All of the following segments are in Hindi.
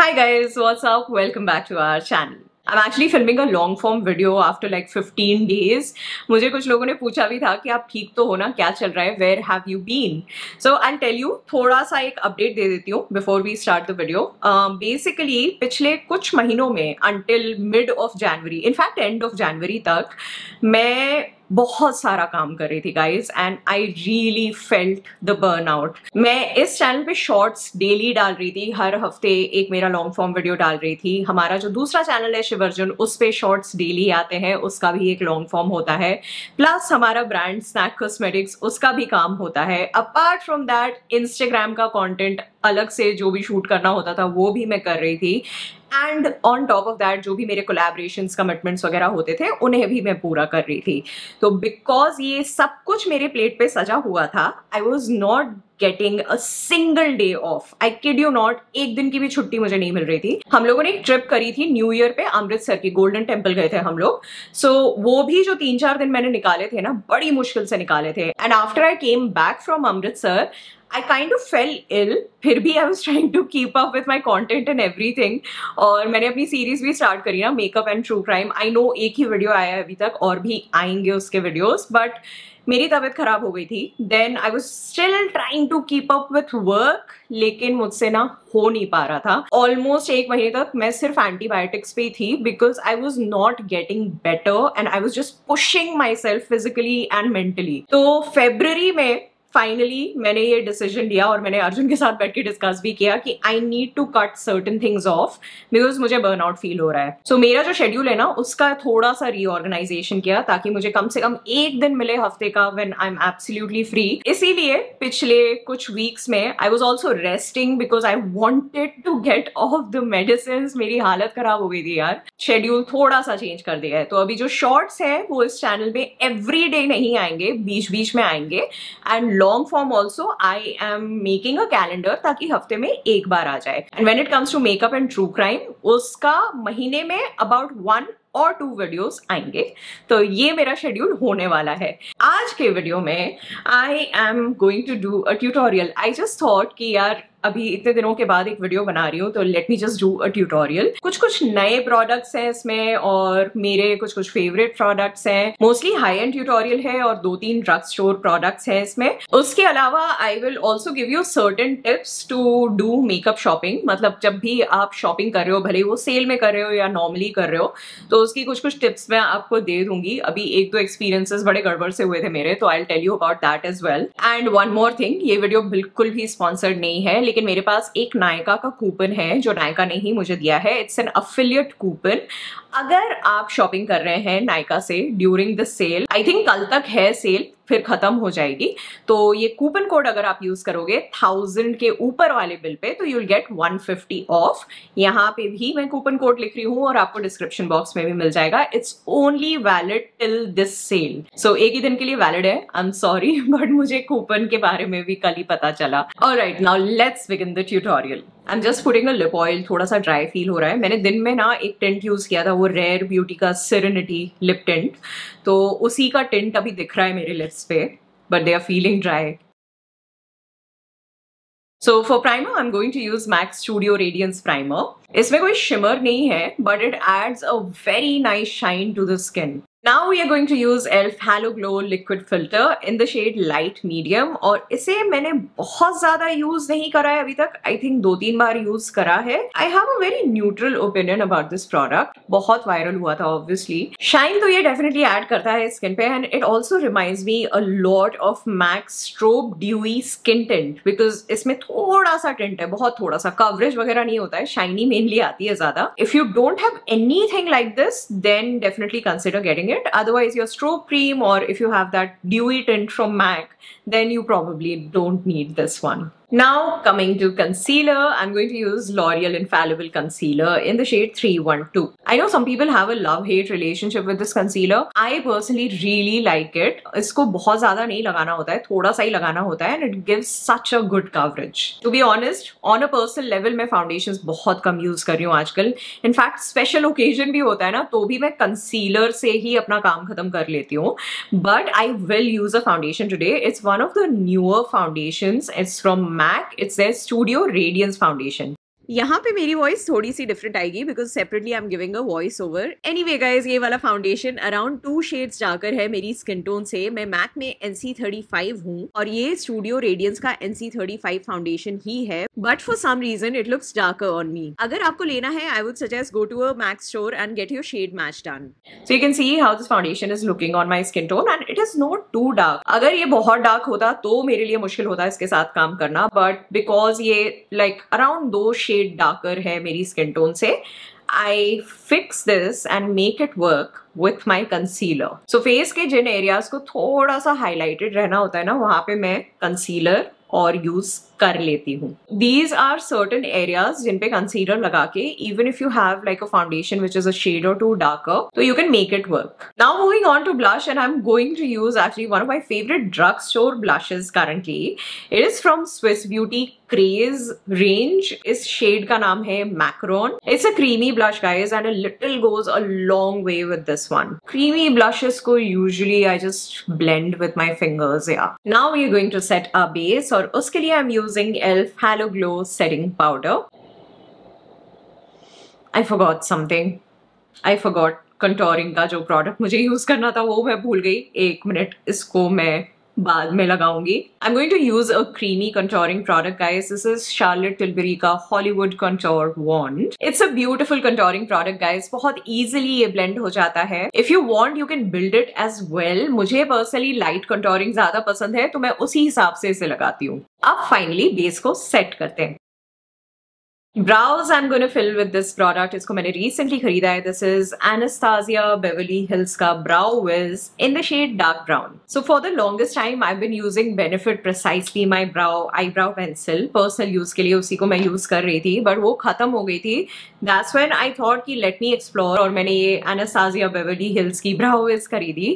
Hi guys, what's up? Welcome back to our channel. I'm actually filming a long form video after like 15 days. मुझे कुछ लोगों ने पूछा भी था कि आप ठीक तो हो ना, क्या चल रहा है, where have you been? So I'll tell you, थोड़ा सा एक अपडेट दे देती हूँ before we start the video. Basically पिछले कुछ महीनों में until mid of January, in fact end of January तक मैं बहुत सारा काम कर रही थी guys and I really felt the burnout. मैं इस चैनल पे शॉर्ट्स डेली डाल रही थी, हर हफ्ते एक मेरा लॉन्ग फॉर्म वीडियो डाल रही थी। हमारा जो दूसरा चैनल है शिवर्जन, उस पे शॉर्ट्स डेली आते हैं, उसका भी एक लॉन्ग फॉर्म होता है। प्लस हमारा ब्रांड स्नैक कॉस्मेटिक्स, उसका भी काम होता है। अपार्ट फ्रॉम दैट इंस्टाग्राम का कंटेंट अलग से जो भी शूट करना होता था वो भी मैं कर रही थी। And on top of that जो भी मेरे कोलैबोरेशंस कमिटमेंट्स वगैरह होते थे उन्हें भी मैं पूरा कर रही थी। तो बिकॉज ये सब कुछ मेरे प्लेट पे सजा हुआ था, I was not getting a single day of. I kid you not, एक दिन की भी छुट्टी मुझे नहीं मिल रही थी। हम लोगों ने एक ट्रिप करी थी न्यू ईयर पे, अमृतसर की गोल्डन टेम्पल गए थे हम लोग। सो वो भी जो 3-4 दिन मैंने निकाले थे ना, बड़ी मुश्किल से निकाले थे। And after I came back from Amritsar I kind of fell ill, फिर भी I was trying to keep up with my content and everything। और मैंने अपनी सीरीज भी स्टार्ट करी ना, makeup and true crime. I know एक ही वीडियो आया है अभी तक, और भी आएंगे उसके वीडियोस, बट मेरी तबीयत खराब हो गई थी। Then I was still trying to keep up with work, लेकिन मुझसे ना हो नहीं पा रहा था। ऑलमोस्ट 1 महीने तक मैं सिर्फ एंटीबायोटिक्स पे ही थी because I was not getting better and I was just pushing my self physically and mentally. तो फेब्रुअरी में फाइनली मैंने ये डिसीजन लिया और मैंने अर्जुन के साथ बैठ के डिस्कस भी किया कि I need to cut certain things off because मुझे बर्नआउट फील हो रहा है। सो मेरा जो शेड्यूल है ना, उसका थोड़ा सा रीऑर्गेनाइजेशन किया ताकि मुझे कम से कम एक दिन मिले हफ्ते का when I am absolutely free. इसीलिए पिछले कुछ वीक्स में I was also resting because I wanted to get off the medicine. मेरी हालत खराब हो गई थी यार। शेड्यूल थोड़ा सा चेंज कर दिया है, तो अभी जो शॉर्ट्स है वो इस चैनल पे एवरी डे नहीं आएंगे, बीच बीच में आएंगे। And long form also I am making a calendar ताकि हफ्ते में एक बार आ जाए। And when it comes to makeup and true crime, उसका महीने में अबाउट 1 और 2 वीडियोस आएंगे। तो ये मेरा शेड्यूल होने वाला है। आज के वीडियो में I am going to do a tutorial. I just thought कि यार अभी इतने दिनों के बाद एक वीडियो बना रही हूँ, तो let me just do a tutorial. कुछ नए प्रोडक्ट्स हैं इसमें और मेरे कुछ फेवरेट प्रोडक्ट्स हैं। मोस्टली हाई एंड ट्यूटोरियल है और 2-3 ड्रग स्टोर प्रोडक्ट्स हैं इसमें। उसके अलावा I will also give you certain tips to do makeup shopping. मतलब जब भी आप शॉपिंग कर रहे हो, भले वो सेल में कर रहे हो या नॉर्मली कर रहे हो, तो उसकी कुछ टिप्स मैं आपको दे दूंगी। अभी 1-2 एक्सपीरियंसेस बड़े गड़बड़ से हुए थे मेरे, तो I tell you about that as well. And one more thing, ये वीडियो बिल्कुल भी स्पॉन्सर्ड नहीं है, लेकिन मेरे पास एक नायका का कूपन है जो नायका ने ही मुझे दिया है। It's an affiliate coupon. अगर आप शॉपिंग कर रहे हैं नायका से during the sale, I think कल तक है सेल, फिर खत्म हो जाएगी, तो ये कूपन कोड अगर आप यूज करोगे 1000 के ऊपर वाले बिल पे, तो यू विल गेट 150 ऑफ। यहाँ पे भी मैं कूपन कोड लिख रही हूँ और आपको डिस्क्रिप्शन बॉक्स में भी मिल जाएगा। It's only valid till this sale. So एक ही दिन के लिए वैलिड है। आई एम सॉरी, बट मुझे कूपन के बारे में भी कल ही पता चला। Alright, now let's begin the tutorial. I am just putting a lip oil. थोड़ा सा ड्राई फील हो रहा है। मैंने दिन में ना एक टिंट यूज किया था, वो रेयर ब्यूटी का सेरेनिटी लिप टिंट, तो उसी का टिंट अभी दिख रहा है मेरे लिप्स पे, but they are feeling dry. So for primer, I'm going to use MAC Studio Radiance Primer. इसमें कोई shimmer नहीं है, but it adds a very nice shine to the skin. Now we are going to use e.l.f. Halo Glow Liquid Filter in the shade Light Medium, और इसे मैंने बहुत ज्यादा यूज नहीं करा है अभी तक। I think 2-3 बार यूज करा है। I have a very neutral opinion about this product. बहुत वायरल हुआ था obviously. शाइन तो ये डेफिनेटली ऐड करता है स्किन पे, and it also reminds me a lot of MAC Strobe Dewy Skin Tint, because इसमें थोड़ा सा टिंट है, बहुत थोड़ा सा, कवरेज वगैरह नहीं होता है, शाइनी मेनली आती है ज्यादा। If you don't have anything like this, then definitely consider getting it. Otherwise your strobe cream, or if you have that dewy tint from MAC, then you probably don't need this one. Now coming to concealer, I'm going to use L'Oreal Infallible Concealer in the shade 312. I know some people have a love-hate relationship with this concealer. I personally really like it. इसको बहुत ज़्यादा नहीं लगाना होता है, थोड़ा सा ही लगाना होता है, and it gives such a good coverage. To be honest, on a personal level मैं foundations बहुत कम use कर रही हूँ आजकल. In fact, special occasion भी होता है ना, तो भी मैं concealer से ही अपना काम खत्म कर लेती हूँ. But I will use a foundation today. It's one of the newer foundations. It's from MAC. It's their Studio Radiance Foundation. यहाँ पे मेरी वॉइस थोड़ी सी डिफरेंट आएगी because separately I am giving a voice over. Anyway guys, ये वाला फाउंडेशन अराउंड 2 शेड्स जाकर है मेरी स्किन टोन से। मैं मैक में NC35 हूँ और ये स्टूडियो रेडियंस का NC35 फाउंडेशन ही है, but for some reason it looks darker on me. अगर आपको लेना है, I would suggest go to a Mac store and get your shade match done. So you can see how this foundation is looking on my skin tone and it is not too dark. अगर ये बहुत डार्क होता तो मेरे लिए मुश्किल होता इसके साथ काम करना, बट बिकॉज ये लाइक अराउंड 2 शेड डार्कर है मेरी स्किन टोन से, I fix this and make it work with my concealer. So face के जिन एरियाज को थोड़ा सा हाईलाइटेड रहना होता है ना, वहां पे मैं कंसीलर और यूज कर लेती हूँ। These are certain areas जिन पे कंसीलर लगा के even if you have like a foundation which is a shade or two darker, so you can make it work. Now moving on to blush, and I'm going to use actually one of my favorite drugstore blushes currently. It is from Swiss Beauty Craze range. इस shade का नाम है Macaron. It's a creamy blush guys and a little goes a long way with this one. Creamy blushes को usually I just blend with my fingers, yeah. Now we are going to set our base और उसके लिए I'm using e.l.f. Halo Glow Setting Powder. I forgot something. I forgot contouring का जो प्रोडक्ट मुझे यूज करना था वो मैं भूल गई। 1 मिनट, इसको मैं बाद में लगाऊंगी। I'm going to use a creamy contouring product guys. This is Charlotte Tilbury का Hollywood Contour Wand. It's a beautiful contouring product guys. बहुत easily ये blend हो जाता है। If you want you can build it as well. मुझे personally light contouring ज्यादा पसंद है तो मैं उसी हिसाब से इसे लगाती हूँ। अब finally base को set करते हैं। Brows I'm going to fill with this product. इसको मैंने recently खरीदा है. This is Anastasia Beverly Hills का Brow Wiz in the shade Dark Brown. So for the longest time I've been using Benefit Precisely my eyebrow pencil. Personal use के लिए उसी को मैं use कर रही थी, but वो खत्म हो गई थी. That's when I thought कि let me explore और मैंने ये Anastasia Beverly Hills की Brow Wiz खरीदी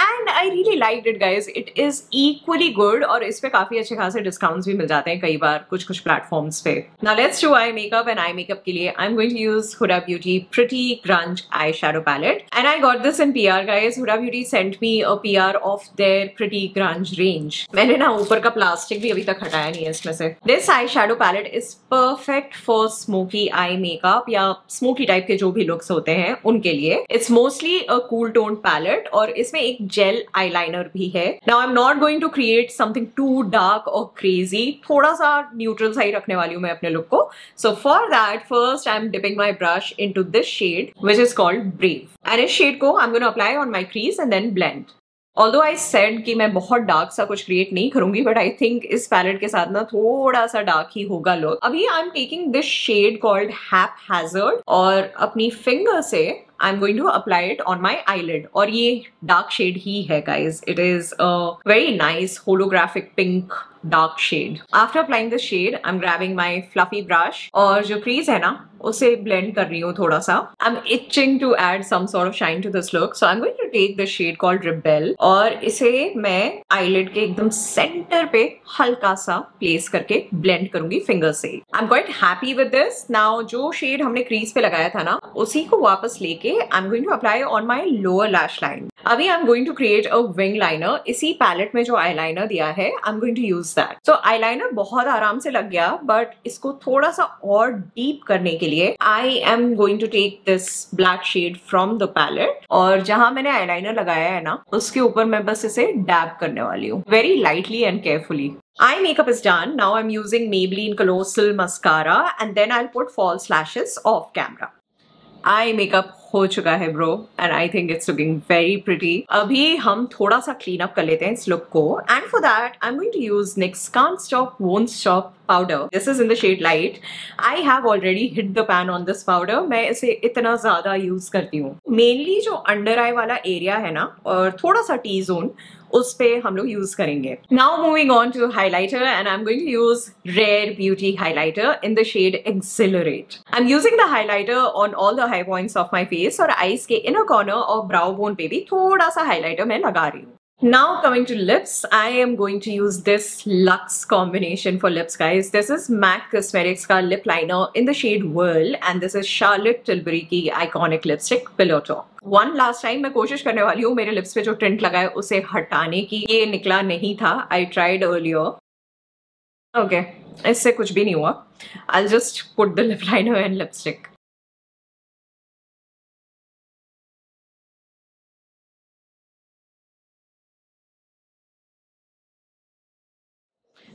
and I really liked it guys. It is equally good और इस पे काफी अच्छे खासे discounts भी मिल जाते हैं कई बार कुछ platforms पे. Now let's do eye makeup, and eye makeup के लिए I'm going to use Huda Beauty Pretty Grunge eyeshadow palette, and I got this in PR guys. Huda Beauty sent me a PR of their Pretty Grunge range. मैंने ना ऊपर का प्लास्टिक भी अभी तक हटाया नहीं है इसमें से. This eyeshadow palette is perfect for smoky eye makeup या smoky type के जो भी looks होते हैं उनके लिए. It's mostly a cool toned palette और इसमें एक gel eyeliner भी है. Now I'm not going to create something too dark or crazy. थोड़ा सा neutral सा ही रखने वाली हूँ मैं अपने look को. So for that, first I'm dipping my brush into this shade which is called Brave. And इस shade को I'm going to apply on my crease and then blend. Although I said कि मैं बहुत डार्क सा कुछ क्रिएट नहीं करूंगी, but I think इस पैलेट के साथ ना थोड़ा सा डार्क ही होगा लुक। अभी I'm taking this shade called Haphazard और अपनी फिंगर से I'm going to apply it on my eyelid. और ये डार्क शेड ही है guys. It is a very nice holographic pink dark shade. After applying the shade, I'm grabbing my fluffy brush और जो crease है ना उसे blend कर रही हूँ थोड़ा सा. I'm itching to add some sort of shine to this look, so I'm going to take the shade called Rebel और इसे मैं eyelid के एकदम center पे हल्का सा place करके blend करूंगी finger से. I'm quite happy with this. Now जो shade हमने crease पे लगाया था ना उसी को वापस लेके I'm going to apply on my lower lash line. अभी I'm going to create a wing liner. इसी palette में जो eyeliner दिया है I'm going to use that. So eyeliner बहुत आराम से लग गया, but इसको थोड़ा सा और deep करने के लिए I am going to take this black shade from the palette और जहां मैंने eyeliner लगाया है ना उसके ऊपर मैं बस इसे dab करने वाली हूँ very lightly and carefully. Eye makeup is done. Now I'm using Maybelline Colossal Mascara and then I'll put false lashes off camera. Eye makeup हो चुका है bro and I think it's looking very pretty. अभी हम थोड़ा सा क्लीन अप कर लेते हैं इस लुक को and for that I am going to use NYX Can't Stop Won't Stop powder. This is in the shade light. I have already hit the pan on this powder. मैं इसे इतना ज्यादा यूज करती हूँ मेनली जो अंडर आई वाला एरिया है ना और थोड़ा सा टी जोन उस पे हम लोग यूज करेंगे. Now moving on to highlighter and I'm going to use Rare Beauty highlighter in the shade Exhilarate. I'm using the highlighter on all the high points of my face और eyes के inner corner और brow bone पे भी थोड़ा सा highlighter मैं लगा रही हूँ. Now coming to lips, I am going to use this Luxe combination for lips guys. This is MAC Cosmetics का lip liner in the shade Whirl and this is Charlotte Tilbury की iconic lipstick Pillow Talk. One last time मैं कोशिश करने वाली हूँ मेरे लिप्स पे जो टिंट लगा है उसे हटाने की. ये निकला नहीं था. I tried earlier. ओके, इससे कुछ भी नहीं हुआ. I'll just put the lip liner and lipstick.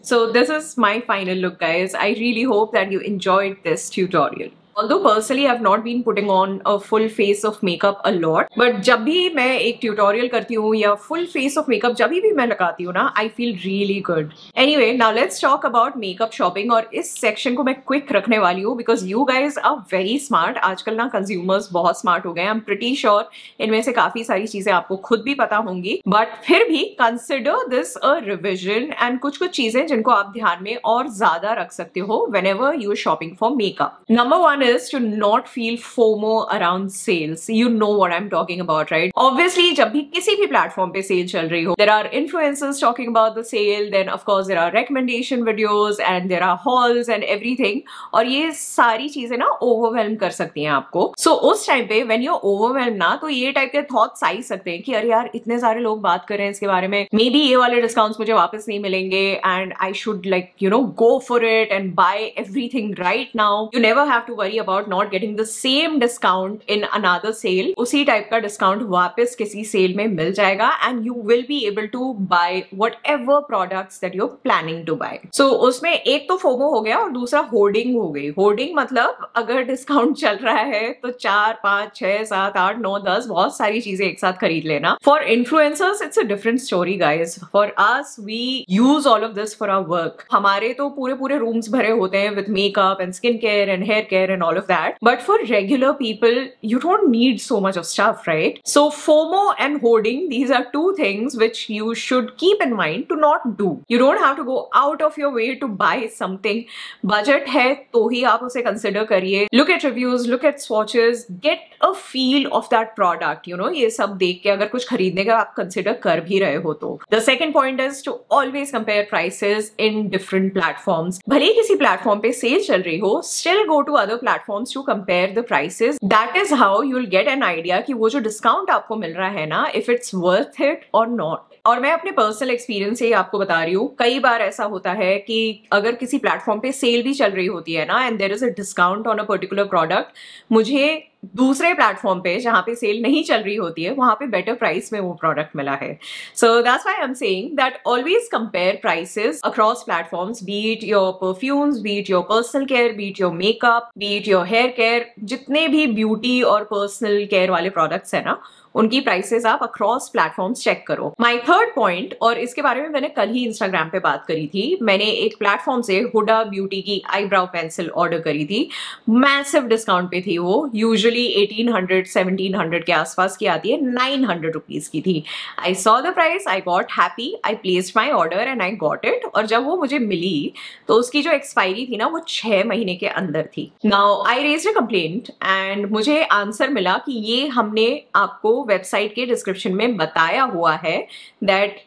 So this is my final look, guys. I really hope that you enjoyed this tutorial. Although personally I've not been putting on a full face of makeup a lot, but जब भी मैं एक tutorial करती हूँ या full face of makeup जब भी मैं लगाती हूँ ना, I feel really good. Anyway, now let's talk about makeup shopping और इस section को मैं quick रखने वाली हूँ because you guys are very smart. आजकल ना consumers बहुत smart हो गए हैं. I'm pretty sure इनमें से काफी सारी चीजें आपको खुद भी पता होंगी, but फिर भी consider this a revision and कुछ चीजें जिनको आप ध्यान में और ज्यादा रख सकते हो whenever you are shopping for makeup. Number one is to not feel FOMO around sales. You know what I'm talking about, right? Obviously, जब भी किसी भी platform पे sale चल रही हो, there are influencers talking about the sale, then of course there are recommendation videos and there are hauls and everything. और ये सारी चीजें ना overwhelm कर सकती हैं आपको. So उस टाइम पे when you're overwhelmed ना, तो ये टाइप के thoughts आ ही सकते हैं कि अरे यार इतने सारे लोग बात कर रहे हैं इसके बारे में, मे बी ये वाले discounts मुझे वापस नहीं मिलेंगे and I should like go for it and buy everything right now. You never have to worry about not getting the same discount in another sale. उसी टाइप का डिस्काउंट वापस किसी सेल में मिल जाएगा and you will be able to buy whatever products that you're planning to buy. So उसमें एक तो फोमो हो गया और दूसरा होर्डिंग हो गई. होर्डिंग मतलब अगर डिस्काउंट चल रहा है तो 4, 5, 6, 7, 8, 9, 10 बहुत सारी चीजें एक साथ खरीद लेना. For influencers it's a different story, guys. For us we use all of this for our work. हमारे तो पूरे रूम्स भरे होते हैं with makeup and skin care and hair care and all of that. But for regular people, you don't need so much of stuff, right? So FOMO and hoarding, these are two things which you should keep in mind to not do. You don't have to go out of your way to buy something. Budget है तो ही आप उसे consider करिए. Look at reviews, look at swatches, get a feel of that product. You know, ये सब देख के अगर कुछ खरीदने का आप consider कर भी रहे हो तो. The second point is to always compare prices in different platforms. भले ही किसी platform पे sale चल रही हो, still go to other platforms to compare the prices. That is how you'll get an idea कि वो जो discount आपको मिल रहा है ना, if it's worth it or not. और मैं अपने पर्सनल एक्सपीरियंस से ही आपको बता रही हूँ, कई बार ऐसा होता है कि अगर किसी प्लेटफॉर्म पे सेल भी चल रही होती है ना and there is a discount on a particular product, मुझे दूसरे प्लेटफॉर्म पे जहां पे सेल नहीं चल रही होती है वहां पे बेटर प्राइस में वो प्रोडक्ट मिला है. So that's why I am saying that always compare prices across platforms, be it your perfumes, be it your personal care, be it your makeup, be it your hair care, जितने भी ब्यूटी और पर्सनल केयर वाले प्रोडक्ट्स है ना, उनकी प्राइसेस आप अक्रॉस प्लेटफॉर्म्स चेक करो. माय थर्ड पॉइंट, और इसके बारे में मैंने कल ही इंस्टाग्राम पे बात करी थी, मैंने एक प्लेटफॉर्म से हुडा ब्यूटी की आईब्राउ पेंसिल ऑर्डर करी थी. मैसिव डिस्काउंट पे थी वो. यूजुअली 1800-1700 के आसपास की आती है, 900 रुपीज की थी. I saw the price, I got happy, I placed my order and I got it. और जब वो मुझे मिली तो उसकी जो एक्सपायरी थी ना वो 6 महीने के अंदर थी. Now I raised a complaint and मुझे आंसर मिला कि ये हमने आपको वेबसाइट के डिस्क्रिप्शन में बताया हुआ है दैट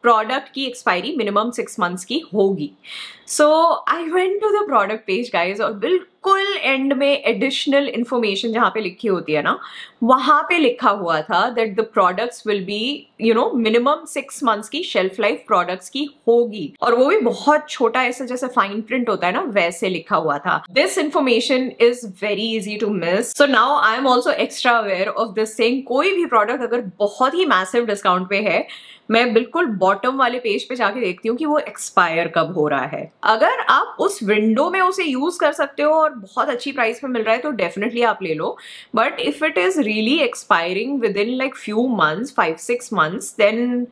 प्रोडक्ट की एक्सपायरी मिनिमम 6 मंथ्स की होगी. So I went to the product page, guys, और बिल्कुल एंड में एडिशनल इंफॉर्मेशन जहां पे लिखी होती है ना, वहां पे लिखा हुआ था that the products will be minimum 6 months की शेल्फ लाइफ प्रोडक्ट्स की होगी. और वो भी बहुत छोटा, ऐसा जैसे फाइन प्रिंट होता है ना, वैसे लिखा हुआ था. This information is very easy to miss. So now I am also extra aware of this thing. कोई भी प्रोडक्ट अगर बहुत ही मैसिव डिस्काउंट पे है, मैं बिल्कुल बॉटम वाले पेज पे जाके देखती हूँ कि वो एक्सपायर कब हो रहा है. अगर आप उस विंडो में उसे यूज कर सकते हो और बहुत अच्छी प्राइस में मिल रहा है तो डेफिनेटली आप ले लो. But if it is really expiring within like few months, 5-6 months, then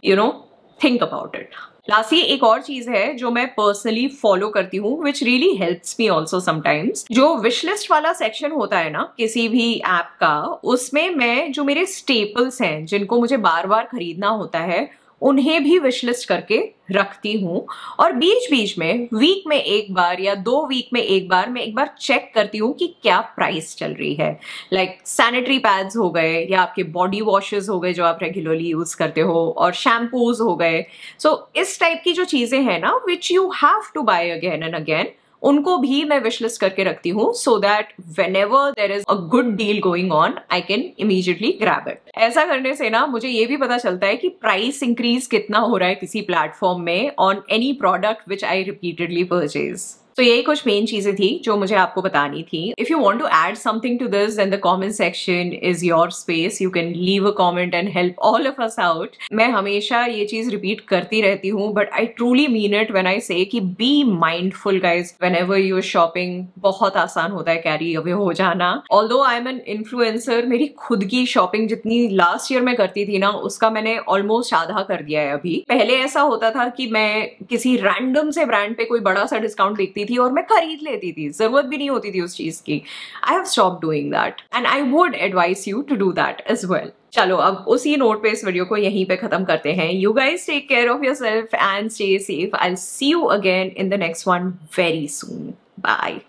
think about it. Lastly एक और चीज है जो मैं पर्सनली फॉलो करती हूँ, which really helps me also sometimes. जो विश लिस्ट वाला सेक्शन होता है ना किसी भी ऐप का, उसमें मैं जो मेरे स्टेपल्स हैं जिनको मुझे बार बार खरीदना होता है उन्हें भी विश लिस्ट करके रखती हूँ. और बीच बीच में वीक में एक बार या 2 वीक में एक बार मैं एक बार चेक करती हूँ कि क्या प्राइस चल रही है. लाइक सैनिटरी पैड्स हो गए या आपके बॉडी वॉशेस हो गए जो आप रेगुलरली यूज करते हो, और शैम्पूज हो गए. सो इस टाइप की जो चीजें हैं ना which you have to buy again and again, उनको भी मैं विश लिस्ट करके रखती हूँ, so that whenever there is a good deal going on I can immediately grab it. ऐसा करने से ना मुझे ये भी पता चलता है कि प्राइस इंक्रीज कितना हो रहा है किसी प्लेटफॉर्म में on any product which I repeatedly purchase. तो यही कुछ मेन चीजें थी जो मुझे आपको बतानी थी। If you want to add something to this then the comment section is your space, you can leave a comment and help all of us out. मैं हमेशा ये चीज रिपीट करती रहती हूँ, but I truly mean it when I say कि be mindful guys whenever you are shopping. बहुत आसान होता है कैरी अवे हो जाना। Although I am an influencer, मेरी खुद की शॉपिंग जितनी लास्ट ईयर में करती थी ना, उसका मैंने ऑलमोस्ट आधा कर दिया है अभी। पहले ऐसा होता था कि मैं किसी रैंडम से ब्रांड पे कोई बड़ा सा डिस्काउंट देखती थी और मैं खरीद लेती थी, जरूरत भी नहीं होती थी उस चीज की। I have stopped doing that and I would advice you to do that as well. चलो अब उसी नोट पे इस वीडियो को यहीं पे खत्म करते हैं। You guys take care of yourself and stay safe. I will see you again in the next one very soon. Bye.